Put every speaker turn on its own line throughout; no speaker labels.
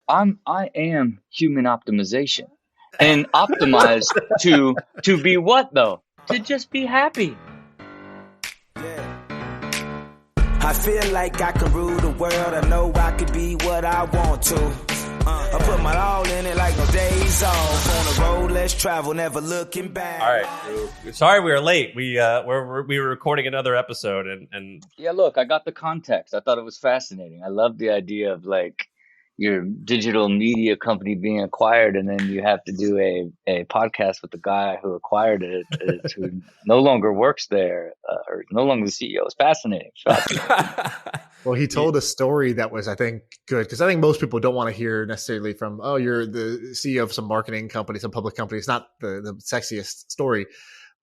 I am human optimization, and optimized to be what though? To just be happy.
I feel like I can rule the world. I know I could be what I want to. I put my all in it like no days off. On the road, let's travel, never looking back.
All right. Sorry we were late. We were recording another episode and
Yeah, look, I got the context. I thought it was fascinating. I love the idea of like your digital media company being acquired, and then you have to do a podcast with the guy who acquired it, who no longer works there, or no longer the CEO. It's fascinating.
Well, he told a story that was, I think, good, because I think most people don't want to hear necessarily from, oh, you're the CEO of some marketing company, some public company. It's not the sexiest story,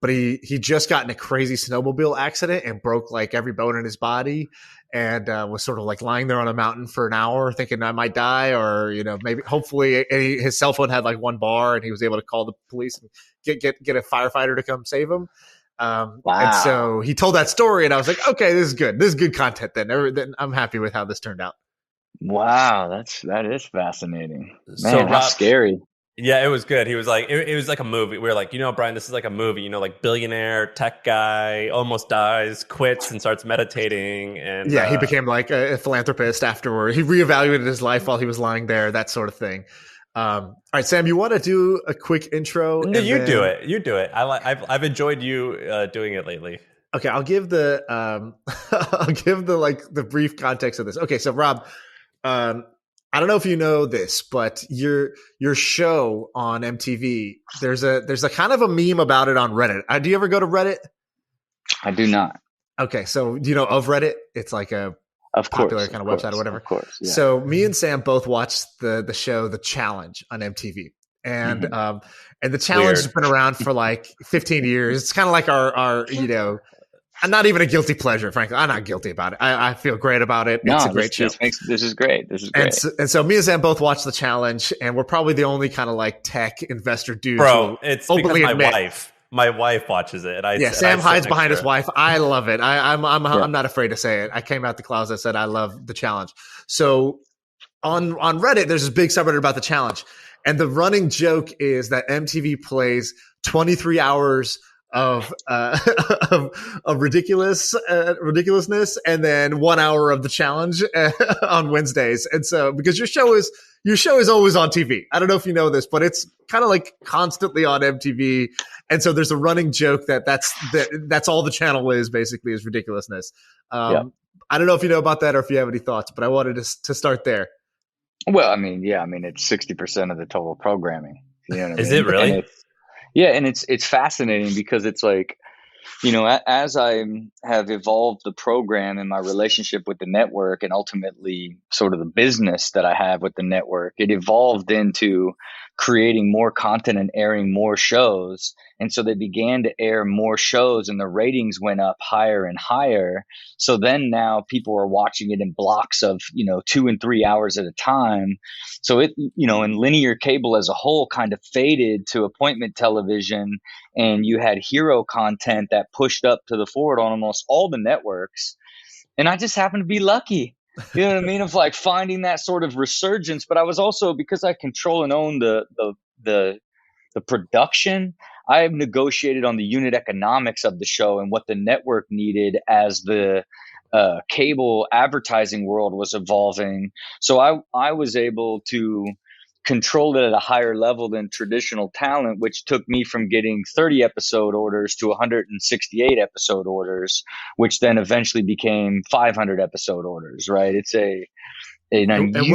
but he just got in a crazy snowmobile accident and broke like every bone in his body, and was sort of like lying there on a mountain for an hour thinking I might die, or, you know, maybe hopefully his cell phone had like one bar and he was able to call the police and get a firefighter to come save him.
Wow.
And so he told that story, and I was like, okay, this is good. This is good content. Then I'm happy with how this turned out.
Wow, that is fascinating. Man,
So,
how
Rob,
scary.
yeah, it was good. He was like, it was like a movie. We were like, Brian, this is like a movie. Like billionaire tech guy almost dies, quits, and starts meditating. And
yeah, he became like a philanthropist afterward. He reevaluated his life while he was lying there, that sort of thing. All right, Sam, you want to do a quick intro?
No, you do it. You do it. I've enjoyed you doing it lately.
Okay, I'll give the I'll give the brief context of this. Okay, so Rob, I don't know if you know this, but your show on MTV, there's a kind of a meme about it on Reddit. Do you ever go to Reddit?
I do not.
Okay, so do you know of Reddit? It's like a popular kind of website or whatever.
Of course. Yeah.
So me and Sam both watched the show The Challenge on MTV. And and The Challenge has been around for like 15 years. It's kind of like our I'm not even a guilty pleasure, frankly. I'm not guilty about it. I feel great about it. It's a great show.
This is great. This is great.
And so me and Sam both watched The Challenge, and we're probably the only kind of like tech investor dudes.
Bro, it's because
admit,
my wife watches it, and
Sam hides behind his wife. I love it. I'm not afraid to say it. I came out the closet and said I love The Challenge. So on Reddit, there's this big subreddit about The Challenge, and the running joke is that MTV plays 23 hours of ridiculousness, and then 1 hour of The Challenge on Wednesdays. And so because your show is always on TV. I don't know if you know this, but it's kind of like constantly on MTV. And so there's a running joke that's all the channel is basically, is ridiculousness. I don't know if you know about that or if you have any thoughts, but I wanted to start there.
Well, I mean, it's 60% of the total programming. You know what I mean?
Is it really?
And it's fascinating because it's like, as I have evolved the program and my relationship with the network, and ultimately sort of the business that I have with the network, it evolved into creating more content and airing more shows. And so they began to air more shows, and the ratings went up higher and higher. So then now people are watching it in blocks of, 2 and 3 hours at a time. So it, and linear cable as a whole kind of faded to appointment television, and you had hero content that pushed up to the forward on almost all the networks. And I just happened to be lucky. You know what I mean? Of like finding that sort of resurgence. But I was also, because I control and own the production, I have negotiated on the unit economics of the show and what the network needed as the cable advertising world was evolving. So I was able to control it at a higher level than traditional talent, which took me from getting 30 episode orders to 168 episode orders, which then eventually became 500 episode orders, right? It's an unusual.
And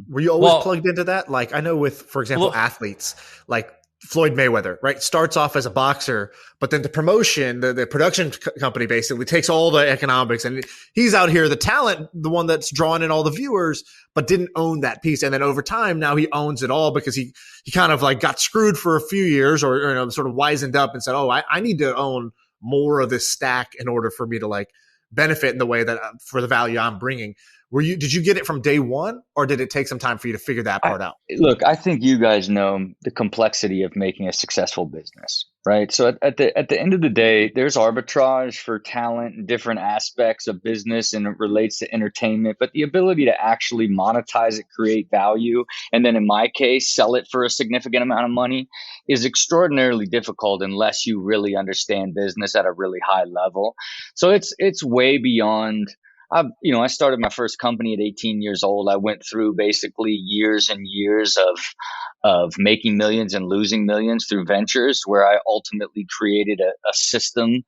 were you always plugged into that? Like, I know with, for example, athletes like Floyd Mayweather, right? Starts off as a boxer, but then the promotion, the production company basically takes all the economics, and he's out here, the talent, the one that's drawing in all the viewers, but didn't own that piece. And then over time, now he owns it all because he kind of like got screwed for a few years, or sort of wisened up and said, oh, I need to own more of this stack in order for me to like benefit in the way that for the value I'm bringing. Did you get it from day one, or did it take some time for you to figure that part out?
Look, I think you guys know the complexity of making a successful business, right? So at the end of the day, there's arbitrage for talent and different aspects of business, and it relates to entertainment, but the ability to actually monetize it, create value, and then in my case, sell it for a significant amount of money is extraordinarily difficult unless you really understand business at a really high level. So it's way beyond. I started my first company at 18 years old. I went through basically years and years of making millions and losing millions through ventures, where I ultimately created a system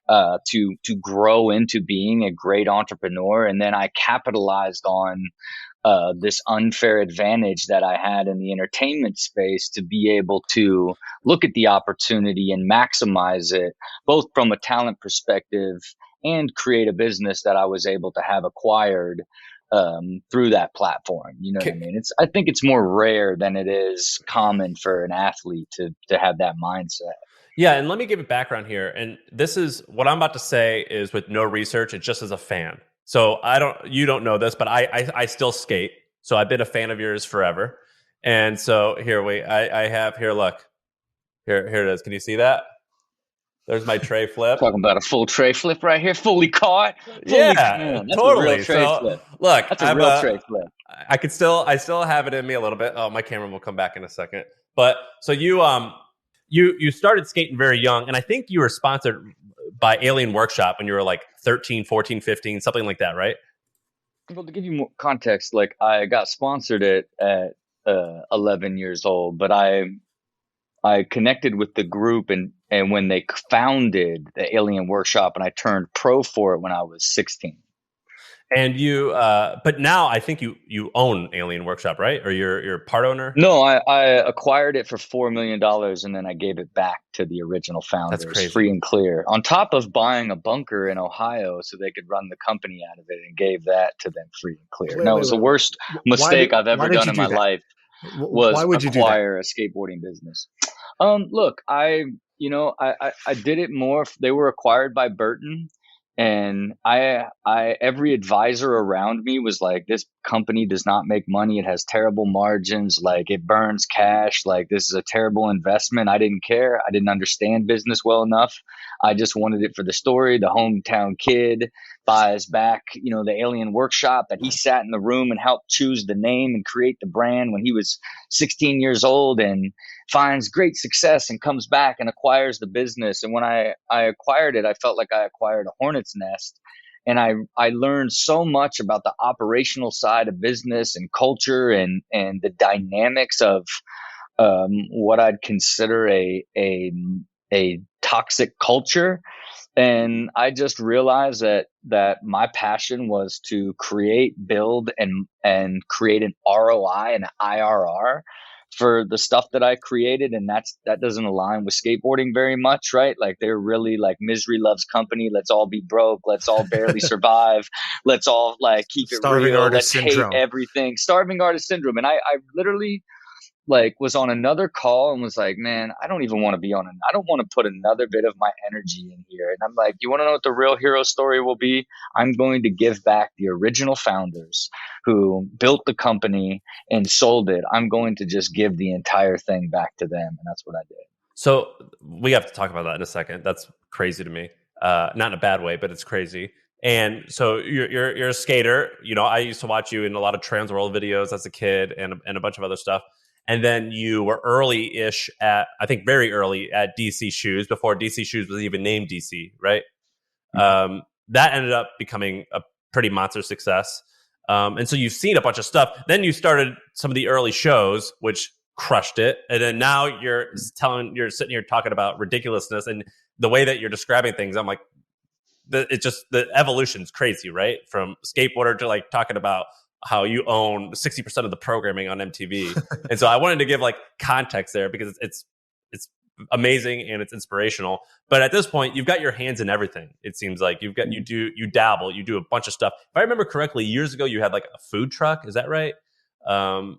to grow into being a great entrepreneur. And then I capitalized on this unfair advantage that I had in the entertainment space to be able to look at the opportunity and maximize it, both from a talent perspective and create a business that I was able to have acquired through that platform. You know what I mean? I think it's more rare than it is common for an athlete to have that mindset.
Yeah, and let me give a background here. And this is what I'm about to say is with no research, it's just as a fan. So you don't know this, but I still skate. So I've been a fan of yours forever. And so I have here, look, here it is. Can you see that? There's my tray flip.
Talking about a full tray flip right here, fully caught.
Yeah,
that's
totally.
A real tray flip.
Look,
that's a real tray flip.
I still have it in me a little bit. Oh, my camera will come back in a second. But so you started skating very young, and I think you were sponsored by Alien Workshop when you were like 13, 14, 15, something like that, right?
Well, to give you more context, like I got sponsored at 11 years old, but I connected with the group and when they founded the Alien Workshop, and I turned pro for it when I was 16.
And you, but now I think you own Alien Workshop, right? Or you're part owner?
No, I acquired it for $4 million, and then I gave it back to the original founders,
That's crazy.
Free and clear. On top of buying a bunker in Ohio so they could run the company out of it, and gave that to them free and clear. No, it was the worst mistake I've ever done in my life. Was acquire a skateboarding business. Look, I did it more. They were acquired by Burton. And every advisor around me was like, this company does not make money. It has terrible margins. Like, it burns cash. Like, this is a terrible investment. I didn't care. I didn't understand business well enough. I just wanted it for the story. The hometown kid buys back, the Alien Workshop that he sat in the room and helped choose the name and create the brand when he was 16 years old, and finds great success and comes back and acquires the business. And when I acquired it, I felt like I acquired a hornet's nest. And I learned so much about the operational side of business and culture and the dynamics of what I'd consider a toxic culture. And I just realized that my passion was to create, build, and create an ROI and an IRR for the stuff that I created. And that doesn't align with skateboarding very much, right? Like, they're really like misery loves company. Let's all be broke. Let's all barely survive. Let's all like keep it real. Let's hate everything. Starving artist syndrome. And I literally was on another call and was like, man, I don't even want to be I don't want to put another bit of my energy in here. And I'm like, you want to know what the real hero story will be? I'm going to give back the original founders who built the company and sold it. I'm going to just give the entire thing back to them. And that's what I did.
So we have to talk about that in a second. That's crazy to me. Not in a bad way, but it's crazy. And so you're a skater. I used to watch you in a lot of Trans World videos as a kid and a bunch of other stuff. And then you were early-ish very early at DC Shoes, before DC Shoes was even named DC, right? Mm-hmm. That ended up becoming a pretty monster success. And so you've seen a bunch of stuff. Then you started some of the early shows, which crushed it. And then now you're sitting here talking about ridiculousness, and the way that you're describing things, I'm like, the evolution's crazy, right? From skateboarder to like talking about how you own 60% of the programming on MTV. And so I wanted to give like context there, because it's amazing and it's inspirational. But at this point, you've got your hands in everything. It seems like you dabble, you do a bunch of stuff. If I remember correctly, years ago, you had like a food truck. Is that right?
I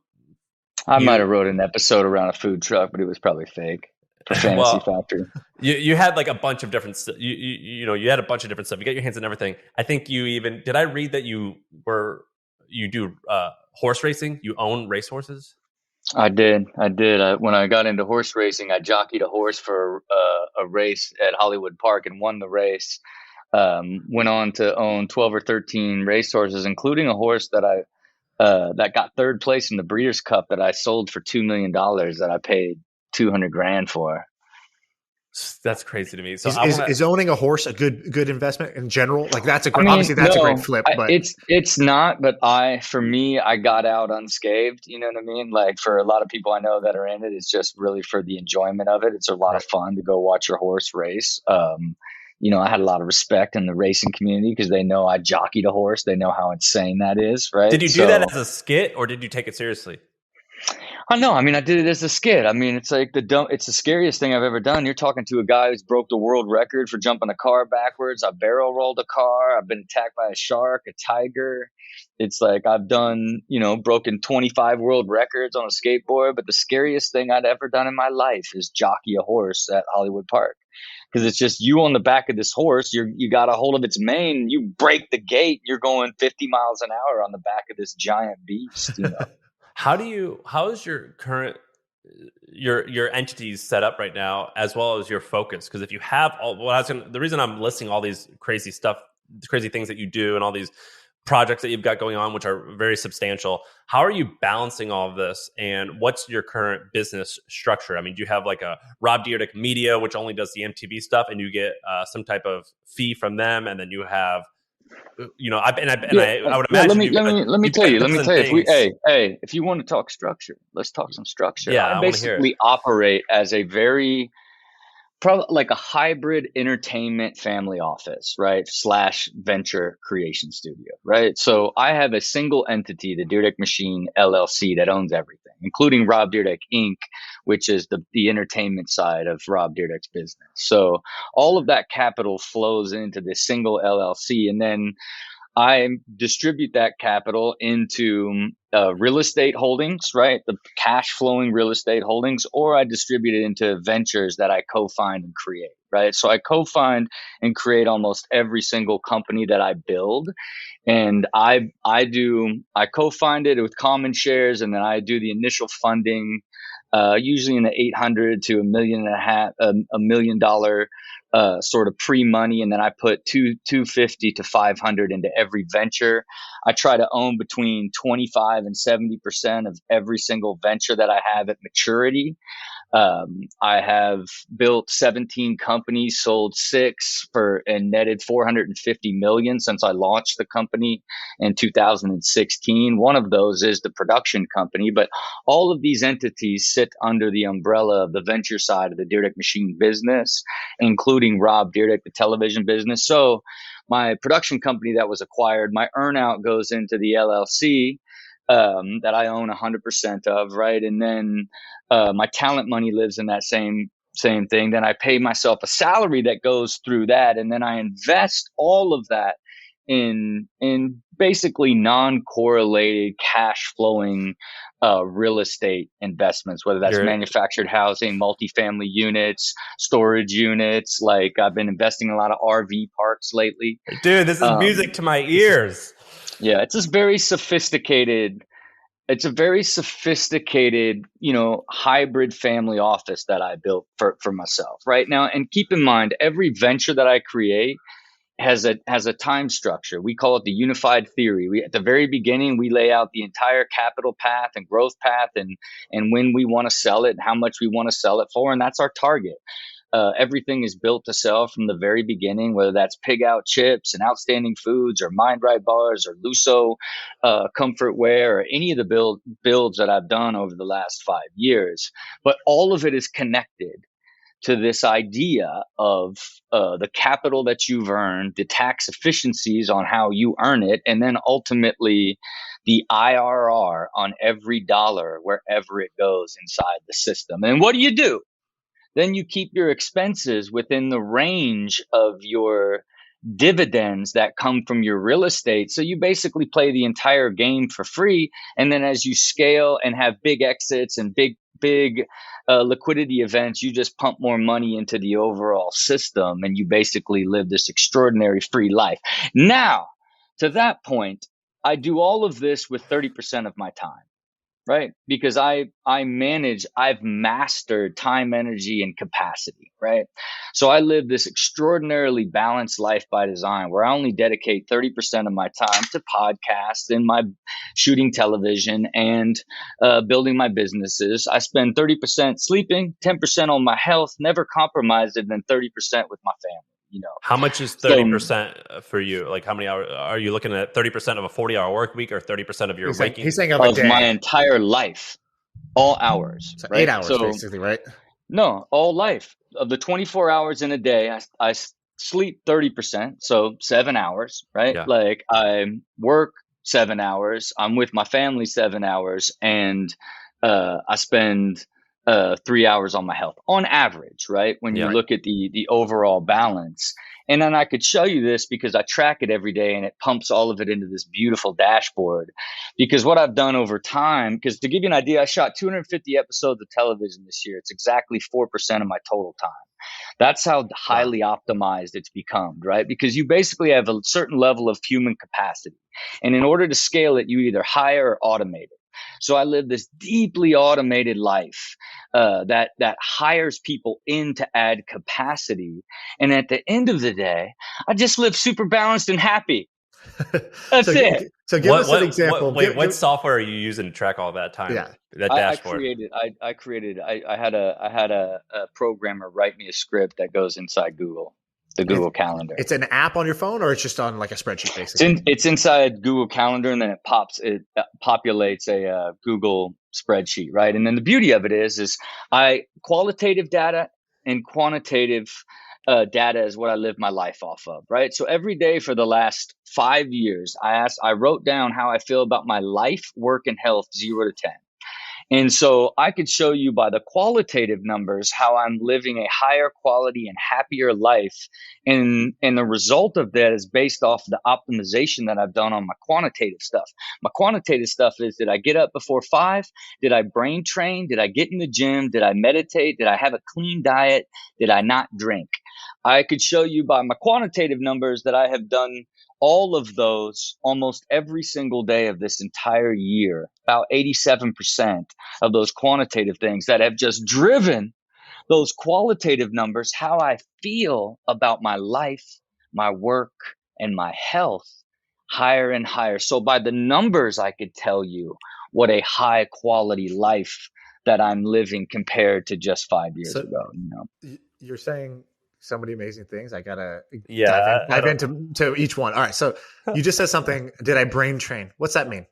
might have wrote an episode around a food truck, but it was probably fake. For Fantasy Factory.
You had like a bunch of different you had a bunch of different stuff. You got your hands in everything. I think did I read that you were you do horse racing. You own racehorses.
I did. When I got into horse racing, I jockeyed a horse for a race at Hollywood Park and won the race. Went on to own 12 or 13 racehorses, including a horse that got third place in the Breeders' Cup that I sold for $2 million that I paid $200,000 for.
That's crazy to me. So
is owning a horse a good investment in general? Like that's a great, obviously that's a great flip, but
it's not. But for me, I got out unscathed. You know what I mean? Like for a lot of people I know that are in it, it's just really for the enjoyment of it. It's a lot of fun to go watch your horse race. I had a lot of respect in the racing community because they know I jockeyed a horse. They know how insane that is, right?
Did you do that as a skit or did you take it seriously?
No, I did it as a skit. It's like it's the scariest thing I've ever done. You're talking to a guy who's broke the world record for jumping a car backwards. I barrel rolled a car. I've been attacked by a shark, a tiger. It's like I've done, broken 25 world records on a skateboard. But the scariest thing I'd ever done in my life is jockey a horse at Hollywood Park. Because it's just you on the back of this horse. You got a hold of its mane. You break the gate. You're going 50 miles an hour on the back of this giant beast.
How is your current your entities set up right now, as well as your focus? Because if you have the reason I'm listing all these crazy things that you do, and all these projects that you've got going on, which are very substantial. How are you balancing all of this, and what's your current business structure? Do you have like a Rob Dyrdek Media, which only does the MTV stuff, and you get some type of fee from them, and then you have, I would imagine.
Let me tell you. If you want to talk structure, let's talk some structure.
Yeah,
I basically operate as a probably like a hybrid entertainment family office, right? / venture creation studio, right? So I have a single entity, the Dyrdek Machine LLC, that owns everything, including Rob Dyrdek Inc., which is the entertainment side of Rob Dyrdek's business. So all of that capital flows into this single LLC, and then I distribute that capital into real estate holdings, right? The cash flowing real estate holdings, or I distribute it into ventures that I co-find and create, right? So I co-find and create almost every single company that I build. And I co-find it with common shares, and then I do the initial funding, usually in the $800 to $1.5 million sort of pre-money, and then I put $250 to $500 into every venture. I try to own between 25 and 70% of every single venture that I have at maturity. I have built 17 companies, sold 6 and netted $450 million since I launched the company in 2016. One of those is the production company, but all of these entities sit under the umbrella of the venture side of the Dyrdek Machine business, including Rob Dyrdek, the television business. So my production company that was acquired, my earnout goes into the LLC that I own 100% of, right? And then my talent money lives in that same thing. Then I pay myself a salary that goes through that, and then I invest all of that in basically non-correlated cash flowing real estate investments, whether that's manufactured housing, multifamily units, storage units. Like I've been investing in a lot of RV parks lately.
Dude, this is music to my ears.
Yeah, it's a very sophisticated, hybrid family office that I built for myself right now. And keep in mind, every venture that I create has a time structure. We call it the unified theory. At the very beginning, we lay out the entire capital path and growth path, and when we want to sell it and how much we want to sell it for, and that's our target. Everything is built to sell from the very beginning, whether that's Pig Out chips and Outstanding Foods or Mind Right bars or Luso comfort wear or any of the builds that I've done over the last 5 years. But all of it is connected to this idea of the capital that you've earned, the tax efficiencies on how you earn it, and then ultimately the IRR on every dollar wherever it goes inside the system. And what do? Then you keep your expenses within the range of your dividends that come from your real estate. So you basically play the entire game for free. And then as you scale and have big exits and big liquidity events, you just pump more money into the overall system, and you basically live this extraordinary free life. Now, to that point, I do all of this with 30% of my time. Right. Because I've mastered time, energy, and capacity. Right. So I live this extraordinarily balanced life by design where I only dedicate 30% of my time to podcasts and my shooting television and building my businesses. I spend 30% sleeping, 10% on my health, never compromise it, and then 30% with my family.
How much is
So
30% for you? Like how many hours are you looking at? 30% of a 40-hour work week or 30% of your waking?
He's saying of a
of my
day.
entire life, all hours,
So
right?
8 hours,
So
basically, right?
no, all life of the 24 hours in a day, I sleep 30%, so 7 hours, right?
Yeah.
Like I work 7 hours, I'm with my family 7 hours, and I spend 3 hours on my health on average, right? When you
Yeah.
look at the overall balance. And then I could show you this because I track it every day and it pumps all of it into this beautiful dashboard. Because what I've done over time, because to give you an idea, I shot 250 episodes of television this year. It's exactly 4% of my total time. That's how highly optimized it's become, right? Because you basically have a certain level of human capacity. And in order to scale it, you either hire or automate it. So I live this deeply automated life that hires people in to add capacity. And at the end of the day, I just live super balanced and happy. That's it.
So give us an example.
What software are you using to track all that time?
Yeah.
That
I
dashboard.
had a programmer write me a script that goes inside Google, the Google Calendar.
It's an app on your phone, or it's just on like a spreadsheet, basically?
It's inside Google Calendar, and then it populates a Google spreadsheet, right? And then the beauty of it is qualitative data and quantitative data is what I live my life off of, right? So every day for the last 5 years, I wrote down how I feel about my life, work, and health, 0 to 10. And so I could show you by the qualitative numbers how I'm living a higher quality and happier life. And the result of that is based off the optimization that I've done on my quantitative stuff. My quantitative stuff is, did I get up before 5? Did I brain train? Did I get in the gym? Did I meditate? Did I have a clean diet? Did I not drink? I could show you by my quantitative numbers that I have done all of those almost every single day of this entire year, about 87% of those quantitative things that have just driven those qualitative numbers, how I feel about my life, my work, and my health higher and higher. So by the numbers, I could tell you what a high quality life that I'm living compared to just 5 years ago.
You're saying so many amazing things. I gotta
dive
into each one. All right. So you just said something. Did I brain train? What's that mean?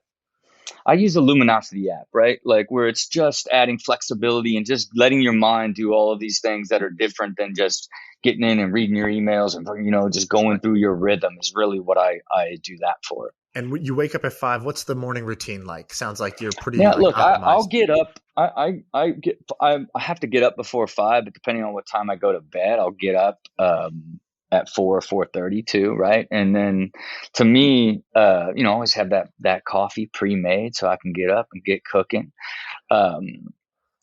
I use the Luminosity app, right? Like where it's just adding flexibility and just letting your mind do all of these things that are different than just getting in and reading your emails and, just going through your rhythm is really what I do that for.
And you wake up at 5. What's the morning routine like? Sounds like you're pretty.
Yeah, look, I'll get up. I have to get up before 5, but depending on what time I go to bed, I'll get up at 4 or 4:30 too, right? And then to me, I always have that coffee pre-made so I can get up and get cooking. And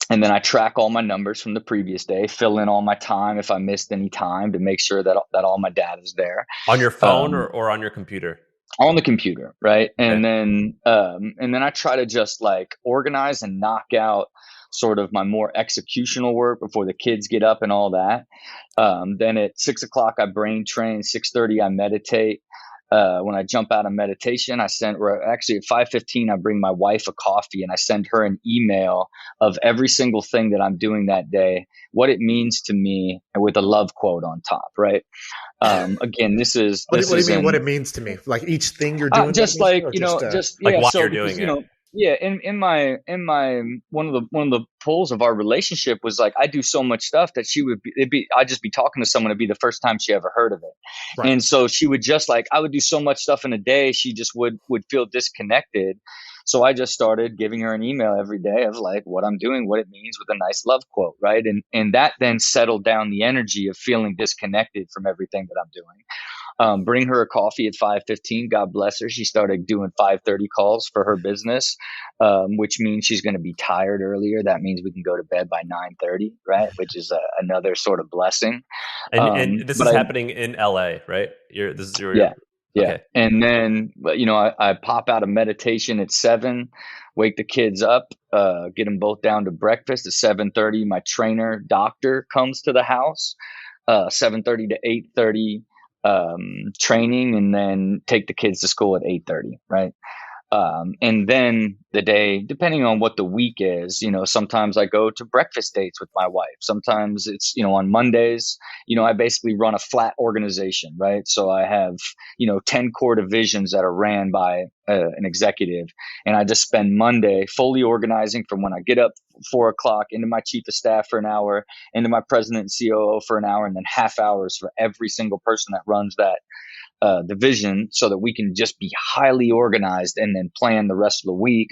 then I track all my numbers from the previous day, fill in all my time if I missed any time to make sure that all my data is there.
On your phone or on your computer?
On the computer, right? And then I try to just like organize and knock out sort of my more executional work before the kids get up and all that. Then at 6 o'clock, I brain train. 6:30, I meditate. When I jump out of meditation, at 5:15, I bring my wife a coffee and I send her an email of every single thing that I'm doing that day, what it means to me, and with a love quote on top, right? Again, this is.
What do you mean? What it means to me? Like each thing you're doing,
just like why
you're doing it.
Yeah, in my one of the pulls of our relationship was like I do so much stuff that I'd just be talking to someone, it'd be the first time she ever heard of it, right. And so she would just like I would do so much stuff in a day, she just would feel disconnected. So I just started giving her an email every day of like what I'm doing, what it means, with a nice love quote, right? And that then settled down the energy of feeling disconnected from everything that I'm doing. Bring her a coffee at 5:15. God bless her. She started doing 5:30 calls for her business, which means she's going to be tired earlier. That means we can go to bed by 9:30, right? Which is another sort of blessing.
And this is happening in LA, right?
Yeah. Yeah.
Okay.
And then, I pop out of meditation at 7, wake the kids up, get them both down to breakfast at 7:30. My trainer doctor comes to the house, 7:30 to 8:30, training, and then take the kids to school at 8:30. Right. And then the day, depending on what the week is, sometimes I go to breakfast dates with my wife. Sometimes it's, on Mondays, I basically run a flat organization, right? So I have, 10 core divisions that are ran by an executive. And I just spend Monday fully organizing from when I get up 4 o'clock into my chief of staff for an hour, into my president and COO for an hour, and then half hours for every single person that runs that division, so that we can just be highly organized and then plan the rest of the week,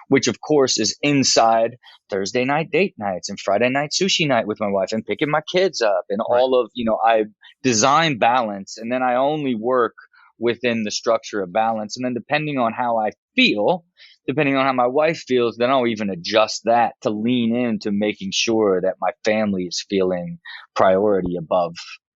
which of course is inside Thursday night date nights and Friday night sushi night with my wife and picking my kids up and all of, I design balance, and then I only work within the structure of balance. And then depending on how I feel, depending on how my wife feels, then I'll even adjust that to lean into making sure that my family is feeling priority above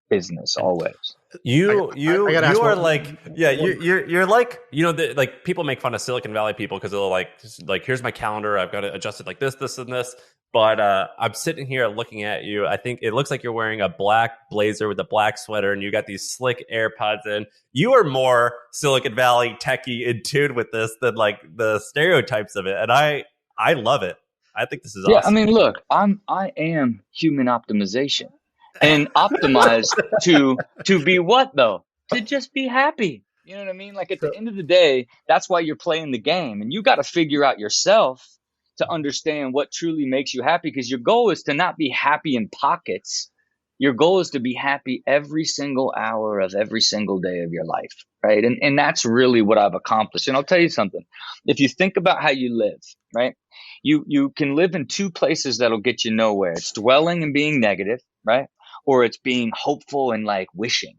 business always.
You are like, yeah,
one-
you're like, like people make fun of Silicon Valley people because they're like, here's my calendar, I've got it adjusted like this, and this. But I'm sitting here looking at you. I think it looks like you're wearing a black blazer with a black sweater, and you got these slick AirPods in. You are more Silicon Valley techie in tune with this than like the stereotypes of it, and I love it. I think this is awesome.
I mean, look, I am human optimization. And optimized to be what though? To just be happy. You know what I mean? Like at the end of the day, that's why you're playing the game, and you got to figure out yourself to understand what truly makes you happy, because your goal is to not be happy in pockets. Your goal is to be happy every single hour of every single day of your life, right? And that's really what I've accomplished. And I'll tell you something. If you think about how you live, right? You can live in two places that'll get you nowhere. It's dwelling and being negative, right? Or it's being hopeful and like wishing,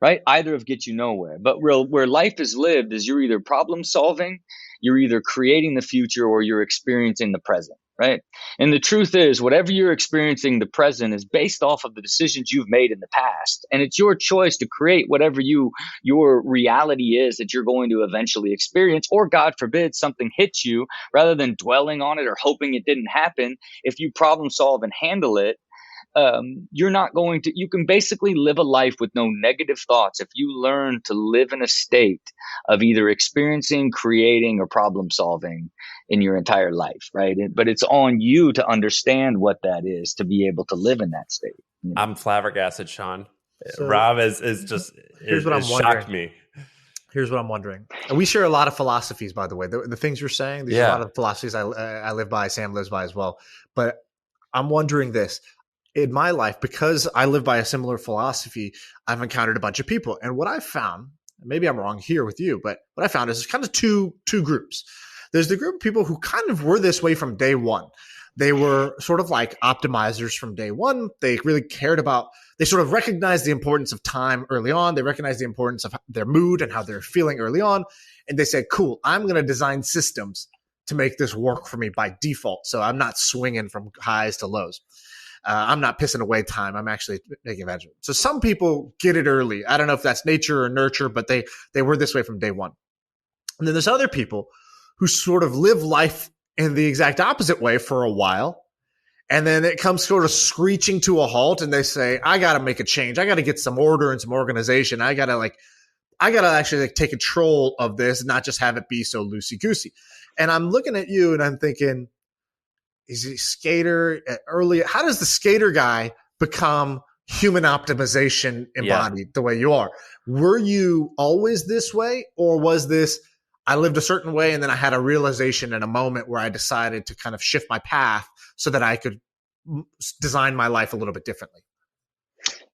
right? Either of get you nowhere. But where life is lived is you're either problem solving, you're either creating the future, or you're experiencing the present, right? And the truth is, whatever you're experiencing the present is based off of the decisions you've made in the past. And it's your choice to create whatever your reality is that you're going to eventually experience, or God forbid something hits you, rather than dwelling on it or hoping it didn't happen. If you problem solve and handle it, you can basically live a life with no negative thoughts if you learn to live in a state of either experiencing, creating, or problem solving in your entire life, right? But it's on you to understand what that is to be able to live in that state.
I'm flabbergasted, Sean.
So,
Rob is shocked me.
Here's what I'm wondering. And we share a lot of philosophies, by the way. The things you're saying, there's a lot of philosophies I live by, Sam lives by as well. But I'm wondering this. In my life, because I live by a similar philosophy, I've encountered a bunch of people. And what I found, maybe I'm wrong here with you, but what I found is there's kind of two groups. There's the group of people who kind of were this way from day one. They were sort of like optimizers from day one. They really cared about, they sort of recognized the importance of time early on. They recognized the importance of their mood and how they're feeling early on. And they said, cool, I'm going to design systems to make this work for me by default. So I'm not swinging from highs to lows. I'm not pissing away time. I'm actually taking advantage of it. So some people get it early. I don't know if that's nature or nurture, but they were this way from day one. And then there's other people who sort of live life in the exact opposite way for a while. And then it comes sort of screeching to a halt, and they say, I got to make a change. I got to get some order and some organization. I got to actually take control of this and not just have it be so loosey-goosey. And I'm looking at you and I'm thinking, is he a skater early? How does the skater guy become human optimization embodied the way you are? Were you always this way, or was this, I lived a certain way and then I had a realization in a moment where I decided to kind of shift my path so that I could design my life a little bit differently?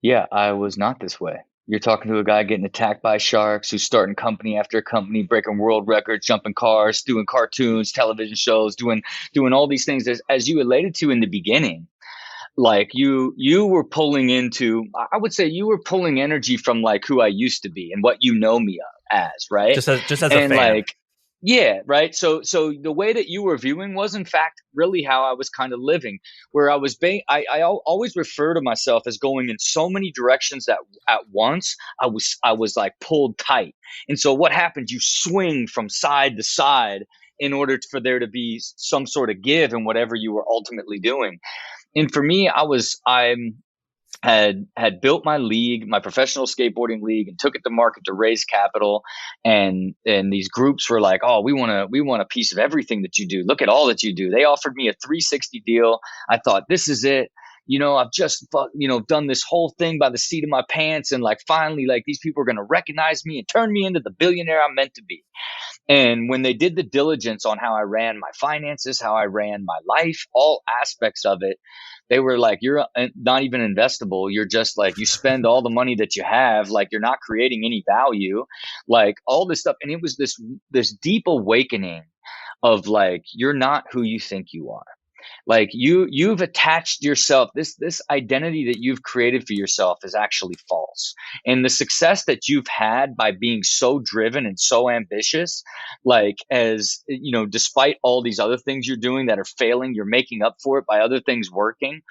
Yeah, I was not this way. You're talking to a guy getting attacked by sharks, who's starting company after company, breaking world records, jumping cars, doing cartoons, television shows, doing all these things, as you related to in the beginning. Like you were pulling into, I would say you were pulling energy from like who I used to be and what you know me as, right?
Just as a fan.
Like, Yeah, right. So the way that you were viewing was in fact really how I was kind of living, where I was being, always refer to myself as going in so many directions that at once I was like pulled tight. And so what happens? You swing from side to side in order for there to be some sort of give in whatever you were ultimately doing. And for me, I'm had built my league, my professional skateboarding league, and took it to market to raise capital. And these groups were like, "Oh, we want a piece of everything that you do. Look at all that you do." They offered me a 360 deal. I thought, this is it. I've just done this whole thing by the seat of my pants, and like finally, like these people are going to recognize me and turn me into the billionaire I'm meant to be. And when they did the diligence on how I ran my finances, how I ran my life, all aspects of it, they were like, "You're not even investable. You're just like, you spend all the money that you have, like you're not creating any value, like all this stuff." And it was this deep awakening of like, you're not who you think you are. Like you've attached yourself, this identity that you've created for yourself is actually false. And the success that you've had by being so driven and so ambitious, like, as despite all these other things you're doing that are failing, you're making up for it by other things working.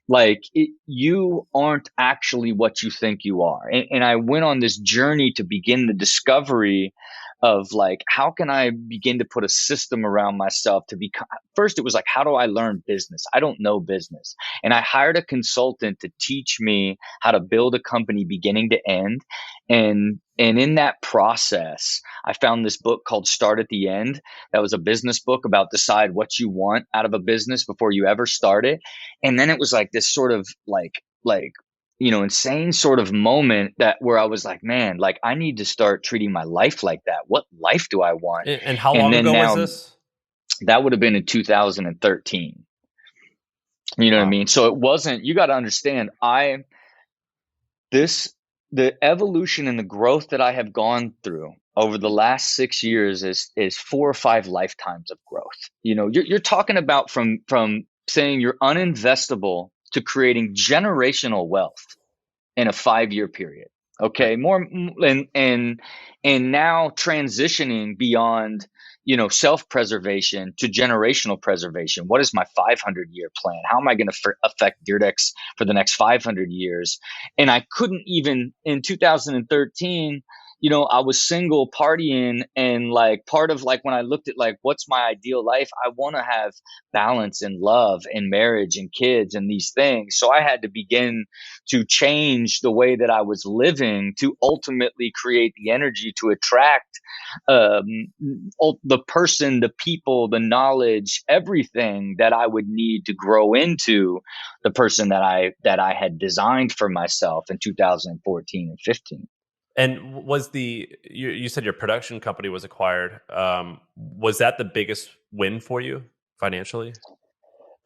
Like you aren't actually what you think you are. And I went on this journey to begin the discovery of like, how can I begin to put a system around myself to become. First it was like, how do I learn business? I don't know business. And I hired a consultant to teach me how to build a company beginning to end. And in that process, I found this book called Start at the End. That was a business book about decide what you want out of a business before you ever start it. And then it was like this sort of like insane sort of moment that where I was like, man, like I need to start treating my life like that. What life do I want?
And how
And
long
then
ago was
now
this?
that would have been in 2013. You know what I
Wow.
mean? So it wasn't, you got to understand, the evolution and the growth that I have gone through over the last 6 years is 4 or 5 lifetimes of growth. You're talking about from saying you're uninvestable to creating generational wealth in a 5-year period.
Right.
Okay, more and now transitioning beyond self-preservation to generational preservation. What is my 500-year plan? How am I going to affect Dyrdek's for the next 500 years? And I couldn't even in 2013. I was single partying, and like part of like when I looked at like what's my ideal life, I want to have balance and love and marriage and kids and these things. So I had to begin to change the way that I was living to ultimately create the energy to attract um, the person, the people, the knowledge, everything that I would need to grow into the person that I had designed for myself in 2014 and 15.
And was you said your production company was acquired? Was that the biggest win for you financially?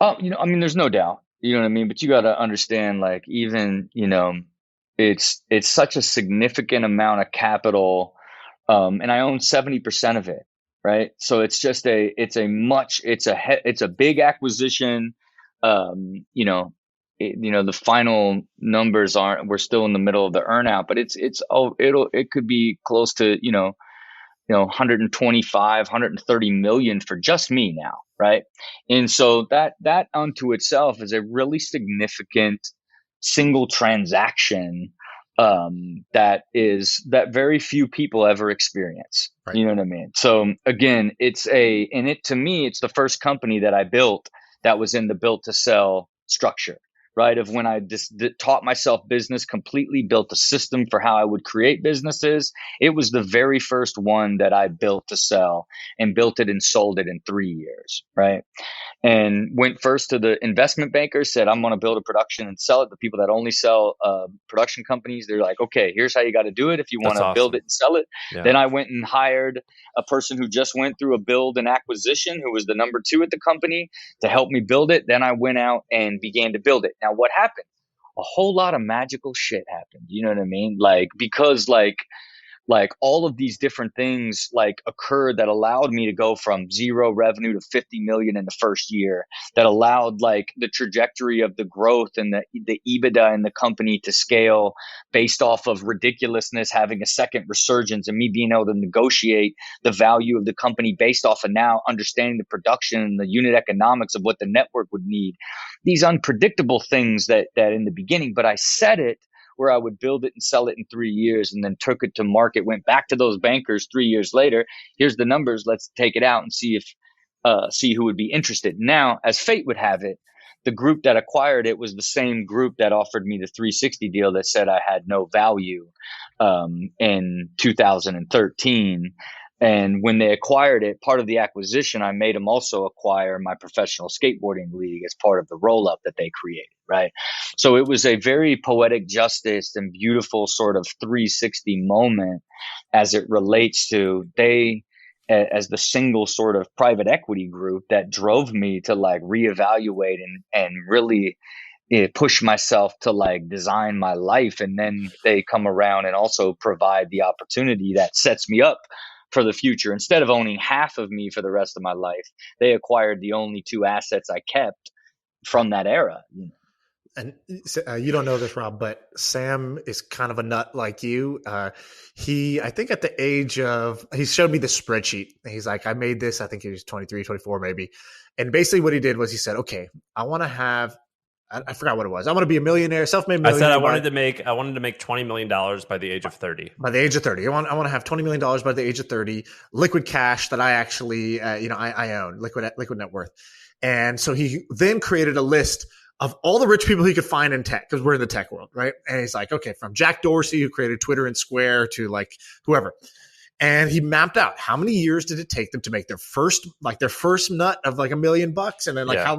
I mean, there's no doubt, you know what I mean? But you got to understand, like, even, it's such a significant amount of capital. And I own 70% of it. Right. So it's a big acquisition. The final numbers we're still in the middle of the earnout, but it could be close to, 125, 130 million for just me now, right? And so that unto itself is a really significant single transaction that very few people ever experience.
Right.
You know what I mean? So again, to me, it's the first company that I built that was in the built to sell structure. Right. Of when I just taught myself business, completely built a system for how I would create businesses. It was the very first one that I built to sell, and built it and sold it in 3 years. Right. And went first to the investment bankers, said, I'm going to build a production and sell it. The people that only sell production companies, they're like, okay, here's how you got to do it if you want
That's
to build
awesome.
it and sell it.
Yeah.
Then I went and hired a person who just went through a build and acquisition, who was the number 2 at the company, to help me build it. Then I went out and began to build it. Now, what happened? A whole lot of magical shit happened. You know what I mean? Like, because like like all of these different things like occurred that allowed me to go from 0 revenue to 50 million in the first year, that allowed like the trajectory of the growth and the EBITDA in the company to scale based off of Ridiculousness having a second resurgence and me being able to negotiate the value of the company based off of now understanding the production and the unit economics of what the network would need. These unpredictable things that in the beginning, but I said it where I would build it and sell it in 3 years, and then took it to market, went back to those bankers 3 years later. Here's the numbers. Let's take it out and see who would be interested. Now, as fate would have it, the group that acquired it was the same group that offered me the 360 deal that said I had no value in 2013. And when they acquired it, part of the acquisition, I made them also acquire my professional skateboarding league as part of the roll up that they created, right? So it was a very poetic justice and beautiful sort of 360 moment as it relates to they as the single sort of private equity group that drove me to like reevaluate and really push myself to like design my life. And then they come around and also provide the opportunity that sets me up for the future. Instead of owning half of me for the rest of my life, they acquired the only 2 assets I kept from that era.
And you don't know this, Rob, but Sam is kind of a nut like you. I think at the age of, he showed me the spreadsheet. He's like, I made this, I think he was 23, 24 maybe. And basically what he did was he said, okay, I want to have, I forgot what it was. I want to be a millionaire, self-made millionaire.
I said I wanted to make $20 million by the age of 30.
By the age of 30. I want to have $20 million by the age of 30, liquid cash that I actually, I own, liquid net worth. And so he then created a list of all the rich people he could find in tech, because we're in the tech world, right? And he's like, okay, from Jack Dorsey, who created Twitter and Square, to like whoever. And he mapped out how many years did it take them to make their first nut of like $1 million, and then like how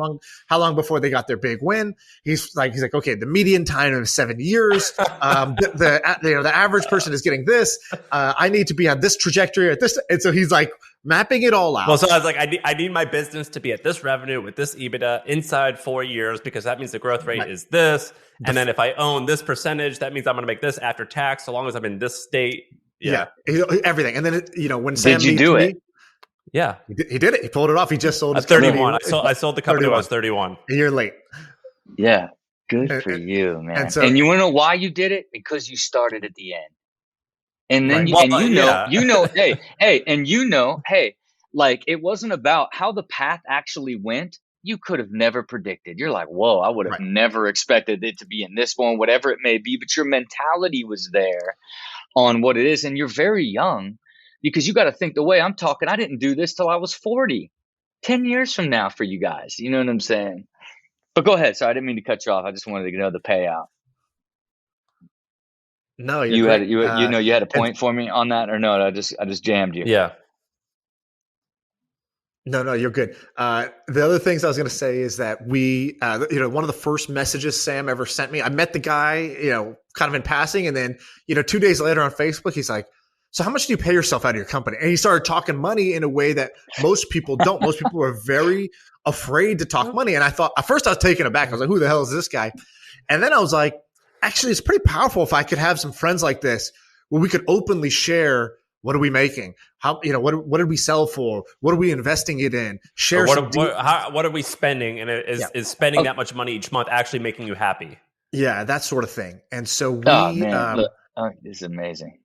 long before they got their big win. He's like, okay, the median time is 7 years. The average person is getting this. I need to be on this trajectory at this, and so he's like mapping it all out.
Well, so I was like, I need my business to be at this revenue with this EBITDA inside 4 years, because that means the growth rate is this. And then if I own this percentage, that means I'm going to make this after tax, so long as I'm in this state.
Yeah, everything. And then, when Sam
did you do it?
Yeah,
he did it. He pulled it off. He just sold his
31. I sold the company when I was 31.
A year late.
Yeah, good for you, man. And you want to know why you did it? Because you started at the end. And then like it wasn't about how the path actually went. You could have never predicted. You're like, whoa, I would have never expected it to be in this one, whatever it may be. But your mentality was there on what it is. And you're very young, because you got to think the way I'm talking. I didn't do this till I was 40, 10 years from now for you guys. You know what I'm saying? But go ahead. Sorry, I didn't mean to cut you off. I just wanted to know the payout.
No,
you had a point for me on that, or no? I just jammed you.
Yeah.
No, you're good. The other things I was going to say is that we, one of the first messages Sam ever sent me, I met the guy, kind of in passing. And then, 2 days later on Facebook, he's like, so how much do you pay yourself out of your company? And he started talking money in a way that most people don't. Most people are very afraid to talk money. And I thought, at first I was taken aback. I was like, who the hell is this guy? And then I was like, actually, it's pretty powerful if I could have some friends like this where we could openly share. What are we making? How, what did we sell for? What are we investing it in? Share
what are we spending? And is spending that much money each month actually making you happy?
Yeah, that sort of thing. And so we,
this is amazing.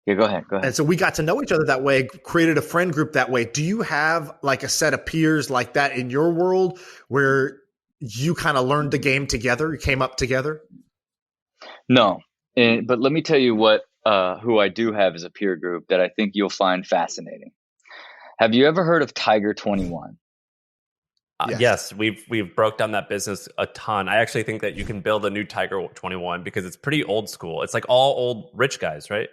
Yeah, go ahead.
And so we got to know each other that way, created a friend group that way. Do you have like a set of peers like that in your world where you kind of learned the game together? You came up together?
No, but let me tell you who I do have as a peer group that I think you'll find fascinating. Have you ever heard of Tiger 21?
Yes, we've broke down that business a ton. I actually think that you can build a new Tiger 21 because it's pretty old school. It's like all old rich guys, right?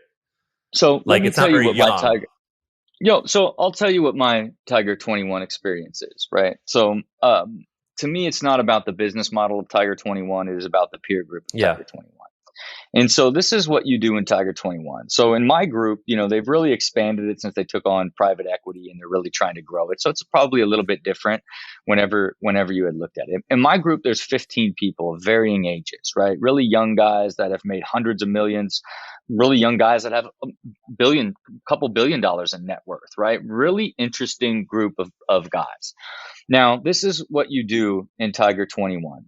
So
like it's not very young.
So I'll tell you what my Tiger 21 experience is, right? So to me, it's not about the business model of Tiger 21. It is about the peer group of Tiger 21. And so this is what you do in Tiger 21. So in my group, they've really expanded it since they took on private equity, and they're really trying to grow it. So it's probably a little bit different whenever you had looked at it. In my group, there's 15 people of varying ages, right? Really young guys that have made hundreds of millions really young guys that have couple billion dollars in net worth, right? Really interesting group of guys. Now, this is what you do in Tiger 21.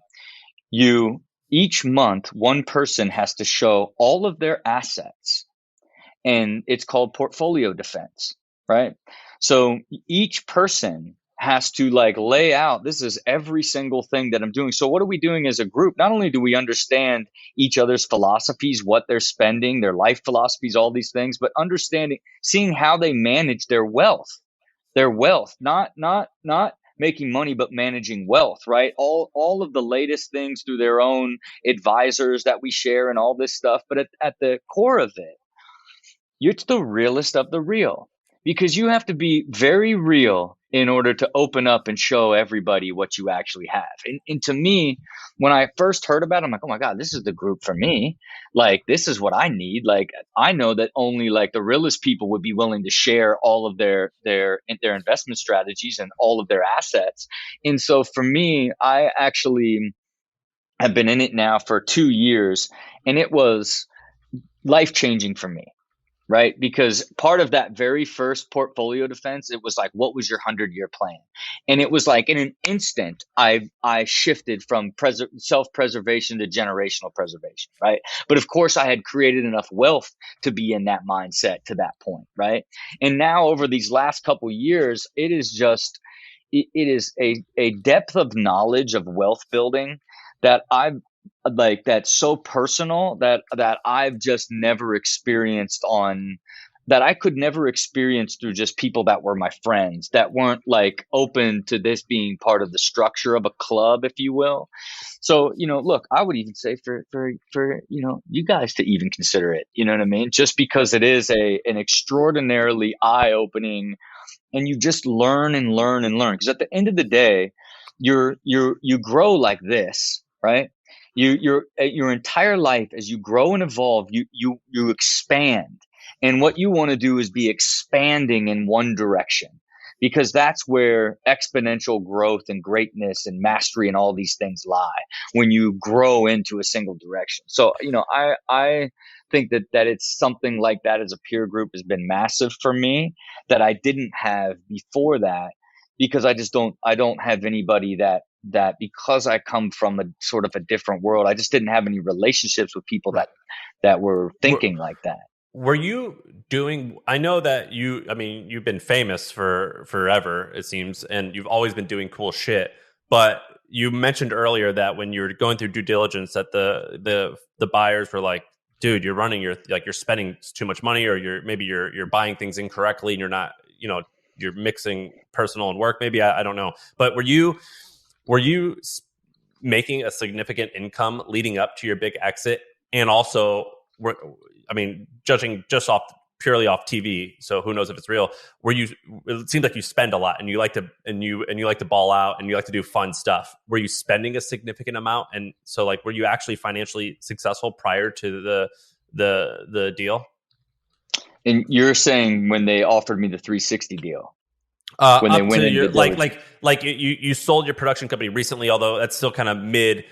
Each month, one person has to show all of their assets, and it's called portfolio defense, right? So each person has to like lay out, this is every single thing that I'm doing. So what are we doing as a group? Not only do we understand each other's philosophies, what they're spending, their life philosophies, all these things, but seeing how they manage their wealth, not making money, but managing wealth, right? All of the latest things through their own advisors that we share and all this stuff. But at the core of it, you're the realest of the real, because you have to be very real in order to open up and show everybody what you actually have. And to me, when I first heard about it, I'm like, oh my God, this is the group for me. Like, this is what I need. Like, I know that only like the realest people would be willing to share all of their investment strategies and all of their assets. And so for me, I actually have been in it now for 2 years, and it was life-changing for me. Right? Because part of that very first portfolio defense, it was like, what was your 100-year plan? And it was like in an instant, I shifted from self-preservation to generational preservation, right? But of course, I had created enough wealth to be in that mindset to that point, right? And now over these last couple years, it is a depth of knowledge of wealth building that that's so personal that I've just never experienced that I could never experience through just people that were my friends, that weren't like open to this being part of the structure of a club, if you will. So, look, I would even say for you guys to even consider it, you know what I mean? Just because it is an extraordinarily eye-opening, and you just learn and learn and learn. Because at the end of the day, you grow like this, right? Your entire life, as you grow and evolve, you expand. And what you want to do is be expanding in one direction, because that's where exponential growth and greatness and mastery and all these things lie, when you grow into a single direction. So, I think that it's something like that as a peer group has been massive for me, that I didn't have before that, because I don't have anybody that because I come from a sort of a different world, I just didn't have any relationships with people that were thinking like that.
Were you doing, I know that you've been famous for forever, it seems, and you've always been doing cool shit, but you mentioned earlier that when you were going through due diligence, that the buyers were like, dude, you're spending too much money, or you're buying things incorrectly, and you're not, you're mixing personal and work. Maybe, I don't know. But were you making a significant income leading up to your big exit? And also, judging just purely off TV, so who knows if it's real, it seems like you spend a lot, and you like to ball out, and you like to do fun stuff. Were you spending a significant amount? And so, like, were you actually financially successful prior to the deal?
And you're saying when they offered me the 360 deal, when they went in,
you sold your production company recently, although that's still kind of mid.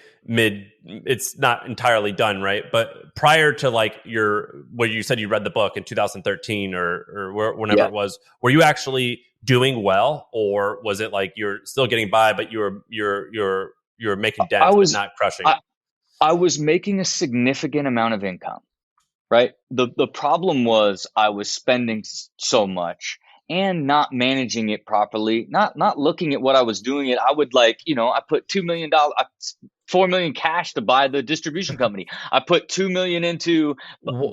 It's not entirely done, right? But prior to where you said you read the book in 2013 or whenever it was, were you actually doing well, or was it like you're still getting by, but you're making dents but not crushing?
I was making a significant amount of income. Right. The problem was I was spending so much and not managing it properly, not looking at what I was doing. I would I put $2 million, $4 million cash to buy the distribution company. I put $2 million into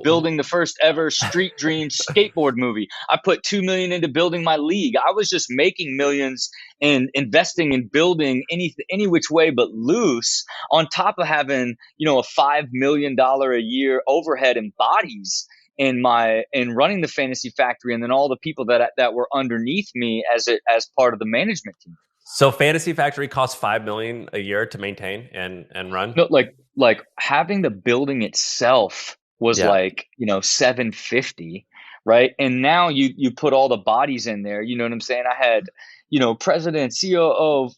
building the first ever Street Dreams skateboard movie. I put $2 million into building my league. I was just making millions and investing in building any which way but loose, on top of having, a $5 million a year overhead and bodies in running the Fantasy Factory, and then all the people that were underneath me as part of the management team.
So Fantasy Factory costs $5 million a year to maintain and run?
No, like having the building itself was $750, right? And now you put all the bodies in there, you know what I'm saying? I had, president, COO,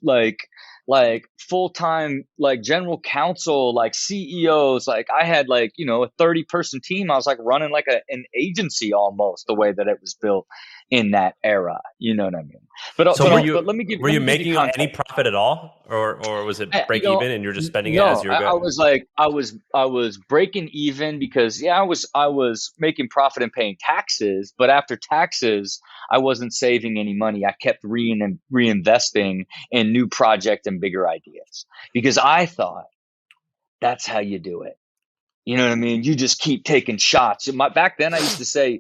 like full-time like general counsel, like CEOs. Like I had like, you know, a 30-person team. I was like running like an agency almost, the way that it was built in that era. You know what I mean?
So
But
were you
let me give you
making any
context.
profit at all, or was it
You
break
know,
even and you're just spending it as
no,
you're
I
going?
was like, I was breaking even because yeah, I was making profit and paying taxes, but after taxes, I wasn't saving any money. I kept reinvesting in new project and bigger ideas because I thought that's how you do it. You know what I mean? You just keep taking shots. Back then, I used to say,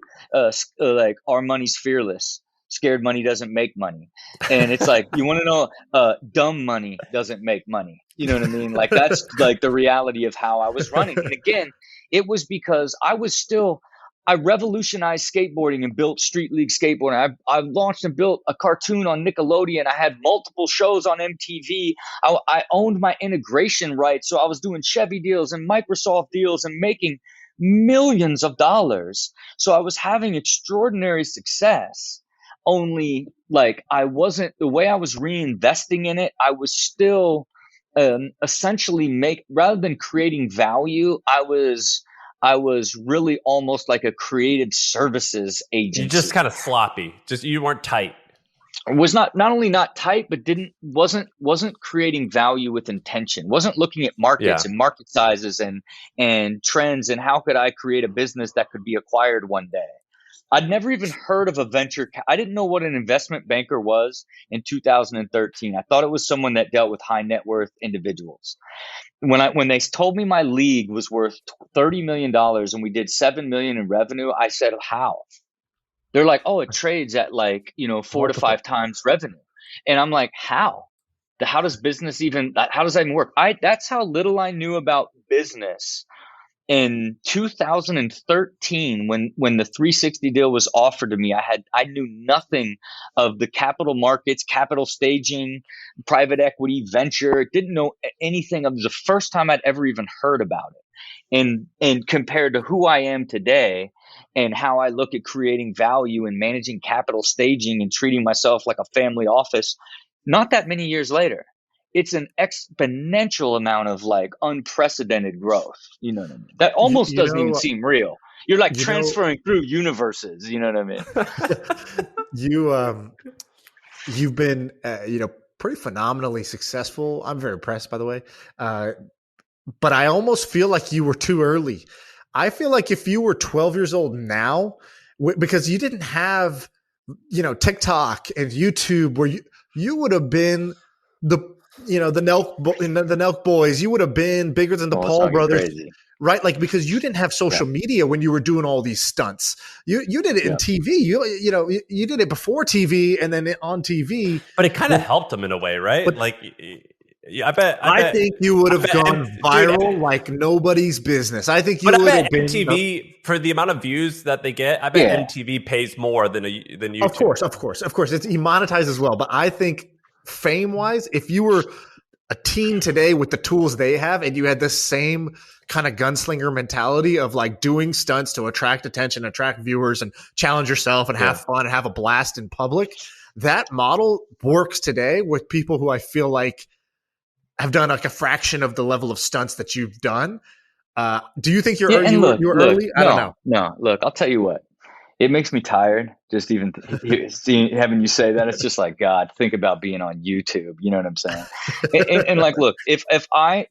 like, our money's fearless. Scared money doesn't make money. And it's like, you want to know, dumb money doesn't make money. You know what I mean? Like, that's like the reality of how I was running. And again, it was because I revolutionized skateboarding and built Street League skateboarding. I launched and built a cartoon on Nickelodeon. I had multiple shows on MTV. I owned my integration rights. So I was doing Chevy deals and Microsoft deals and making millions of dollars. So I was having extraordinary success. Only like I wasn't, the way I was reinvesting in it, I was still essentially rather than creating value, I was really almost like a creative services
You just
agency.
kind of sloppy. Just you weren't tight.
Was not only not tight, but wasn't creating value with intention. Wasn't looking at markets
Yeah.
and market sizes and trends and how could I create a business that could be acquired one day. I'd never even heard of a I didn't know what an investment banker was in 2013. I thought it was someone that dealt with high net worth individuals. When they told me my league was worth $30 million and we did 7 million in revenue, I said, how? They're like, oh, it trades at like, you know, 4 to
Multiple.
5 times revenue. And I'm like, how? How does how does that even work? That's how little I knew about business in 2013 when the 360 deal was offered to me. I knew nothing of the capital markets, capital staging, private equity, venture. Didn't know anything. It was the first time I'd ever even heard about it. And compared to who I am today and how I look at creating value and managing capital staging and treating myself like a family office, not that many years later, it's an exponential amount of like unprecedented growth. You know what I mean? That almost
You
doesn't even
know,
seem real. You're like
you know,
transferring through universes. You know what I mean?
you you've been pretty phenomenally successful. I'm very impressed, by the way. But I almost feel like you were too early. I feel like if you were 12 years old now, because you didn't have, TikTok and YouTube, where you would have been the the Nelk boys. You would have been bigger than the
Oh, it's
Paul
talking
brothers,
crazy.
right? Like, because you didn't have social media when you were doing all these stunts. You did it in TV. You did it before TV and then on TV.
But it kind of helped them in a way, right?
But,
like, I
think you would have gone viral like nobody's business. I think you would have been
MTV for the amount of views that they get. I bet MTV pays more than YouTube.
Of course. It's monetized as well. But I think fame wise, if you were a teen today with the tools they have and you had the same kind of gunslinger mentality of like doing stunts to attract attention, attract viewers, and challenge yourself and have fun and have a blast in public, that model works today with people who I feel like have done like a fraction of the level of stunts that you've done. Do you think you're early? I don't know.
No, look, I'll tell you what. It makes me tired just even having you say that. It's just like, God, think about being on YouTube. You know what I'm saying? and like, look, if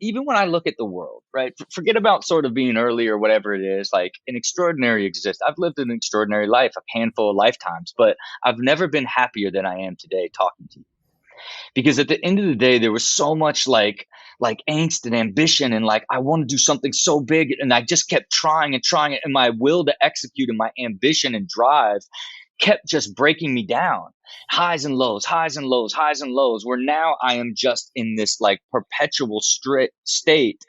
even when I look at the world, right, forget about sort of being early or whatever it is, like an extraordinary exists. I've lived an extraordinary life, a handful of lifetimes, but I've never been happier than I am today talking to you. Because at the end of the day, there was so much like angst and ambition and like, I want to do something so big. And I just kept trying and trying it. And my will to execute and my ambition and drive kept just breaking me down. Highs and lows, highs and lows, highs and lows, where now I am just in this like perpetual state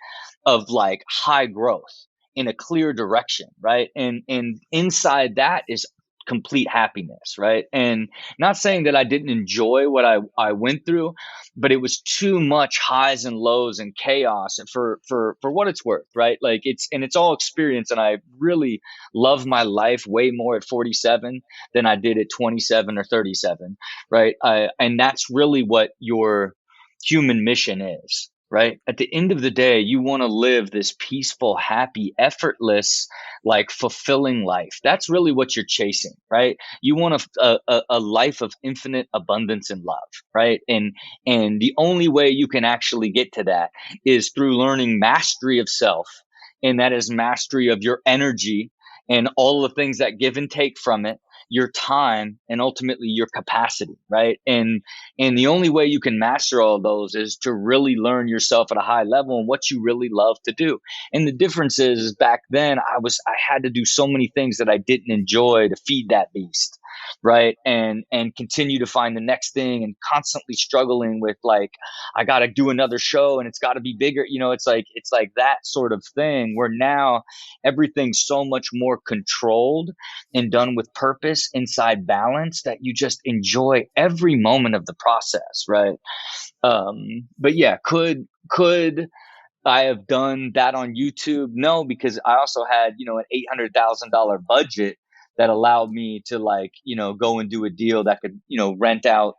of like high growth in a clear direction. Right. And inside that is complete happiness, right? And not saying that I didn't enjoy what I went through, but it was too much highs and lows and chaos and for what it's worth, right? Like it's all experience, and I really love my life way more at 47 than I did at 27 or 37, right? And that's really what human mission is, right? At the end of the day, you want to live this peaceful, happy, effortless, like fulfilling life. That's really what you're chasing, right? You want a life of infinite abundance and love, right? And the only way you can actually get to that is through learning mastery of self. And that is mastery of your energy and all the things that give and take from it, your time, and ultimately your capacity, right? And the only way you can master all of those is to really learn yourself at a high level and what you really love to do. And the difference is back then I had to do so many things that I didn't enjoy to feed that beast, right? And continue to find the next thing, and constantly struggling with like, I got to do another show and it's got to be bigger. It's like that sort of thing, where now everything's so much more controlled and done with purpose, inside balance, that you just enjoy every moment of the process, right? But yeah, could I have done that on YouTube? No, because I also had, an $800,000 budget that allowed me to go and do a deal that could, rent out,